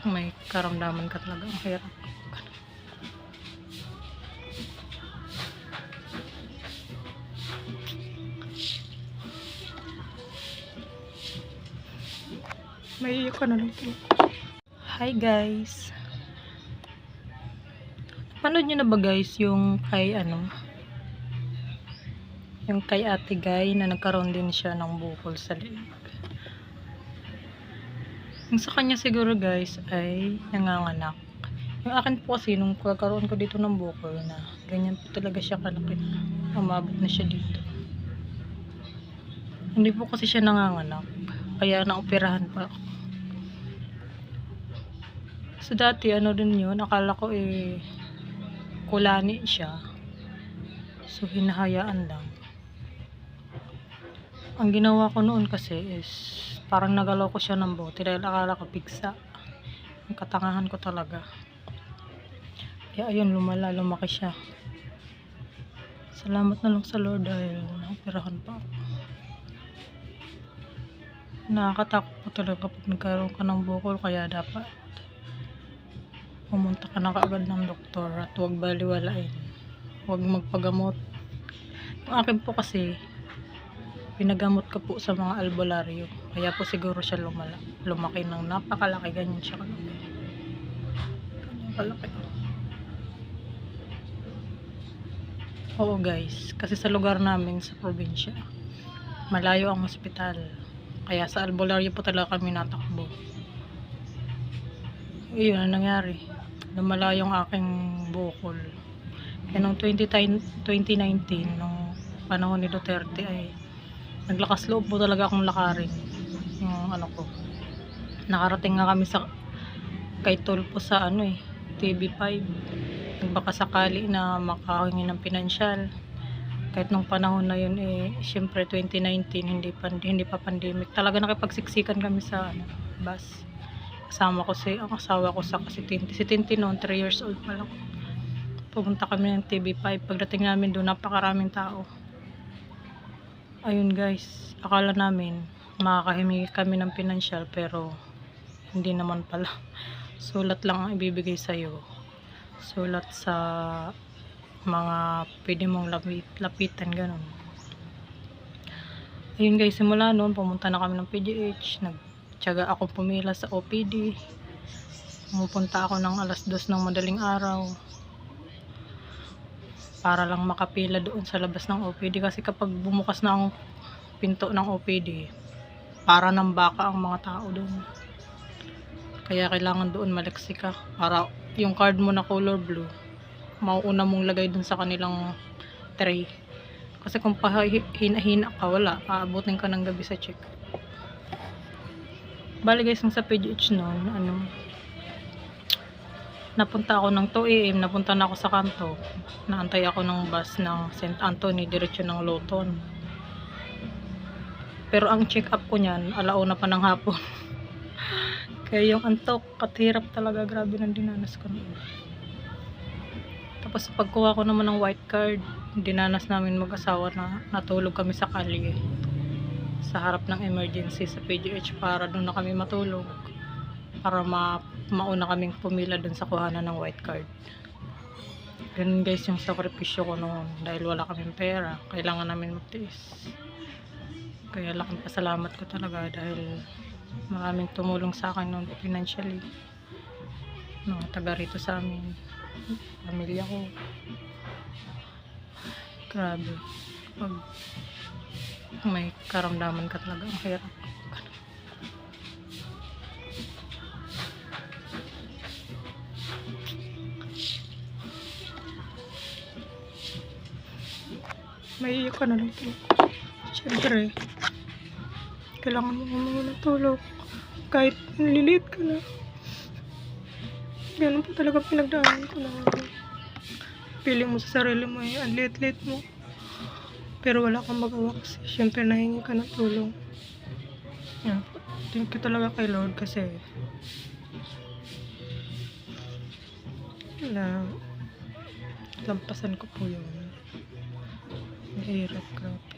may karamdaman ka talaga, ang hirap. May iyak ka na lang po. Hi guys, panood nyo na ba guys yung kay yung kay Ate Guy na nagkaroon din siya ng bukol sa leeg? Yung sa kanya siguro guys ay nanganganak. Yung akin po kasi nung pagkaroon ko dito ng bukol na ganyan po talaga siya kalaki na umabot na siya dito. Hindi po kasi siya nanganganak, kaya naoperahan pa ako. So dati din yun, akala ko kulani siya, so hinahayaan lang. Ang ginawa ko noon kasi is parang nagalaw ko siya ng bote dahil akala ko pigsa. Ang katangahan ko talaga. Kaya ayun, lumaki siya. Salamat na lang sa Lord dahil naoperahan pa ako. Nakakatakot po talaga kapag nagkaroon ka ng bukol, kaya dapat pumunta ka na kaagad ng doktor at huwag baliwalain, huwag magpagamot. Yung akin po kasi pinagamot ko po sa mga albularyo, kaya po siguro siya lumaki ng napakalaki. Ganyan siya kalaki, ganyan kalaki. Oo guys, kasi sa lugar namin sa probinsya malayo ang ospital, kaya sa albularyo po talaga kami natakbo. Yun ang nangyari, lumala yung aking bukol. Kaya noong 2019, nung panahon ni Duterte, ay naglakas loob po talaga akong lakarin yung ko. Nakarating nga kami sa kay Tulpo sa TV5. Nagbaka sakali na makahingi ng pinansyal. Kahit nung panahon na yun syempre 2019 hindi pa pandemic. Talaga nakipagsiksikan kami sa bus. Kasama ko ang asawa ko sa si Tinti noon, 3 years old pa lang. Pumunta kami ng TV5. Pagdating namin doon, napakaraming tao. Ayun guys, akala namin makakahimingi kami ng pinansyal, pero hindi naman pala. Sulat lang ang ibibigay sa'yo. Sulat sa mga pwede mong lapitan, ganun. Ayun guys, simula noon pumunta na kami ng PGH. Nagtiyaga ako pumila sa OPD. Pumupunta ako ng alas 2 ng madaling araw para lang makapila doon sa labas ng OPD, kasi kapag bumukas na ang pinto ng OPD, para ng baka ang mga tao doon. Kaya kailangan doon maliksi ka para yung card mo na color blue mauuna mong lagay doon sa kanilang tray. Kasi kung hina-hina ka, wala, aabutin ka ng gabi sa check. Bali guys, sa PGH noon, napunta ako ng 2 AM, napunta na ako sa kanto. Naantay ako ng bus ng St. Anthony, diretso ng Luton. Pero ang check up ko niyan, 1:00 pa ng hapon. Kaya yung antok at hirap talaga, grabe nang dinanas ko noon. Tapos pagkuha ko naman ng white card, dinanas namin mag-asawa na natulog kami sa kalye sa harap ng emergency sa PGH para doon na kami matulog, para mauna kaming pumila doon sa kuhanan ng white card. Ganun guys yung sakripisyo ko noon, dahil wala kaming pera, kailangan namin magtiis. Kaya laking pasalamat ko talaga dahil maraming tumulong sa akin noon financially, mga taga rito sa amin, pamilya ko. Grabe, pag may karamdaman ka talaga, ang hirap. May iyak ka na lang po. Siyempre, kailangan mo humingi ng tulong kahit nililit ka na. Ganun po talaga pinagdaanan ko na. Feeling mo sa sarili mo ang liit-liit mo, pero wala kang magawa kasi siyempre nahingi ka ng tulong. Yan. Thank you talaga kay Lord kasi na lampasan ko po yun. Mahirap, grabe.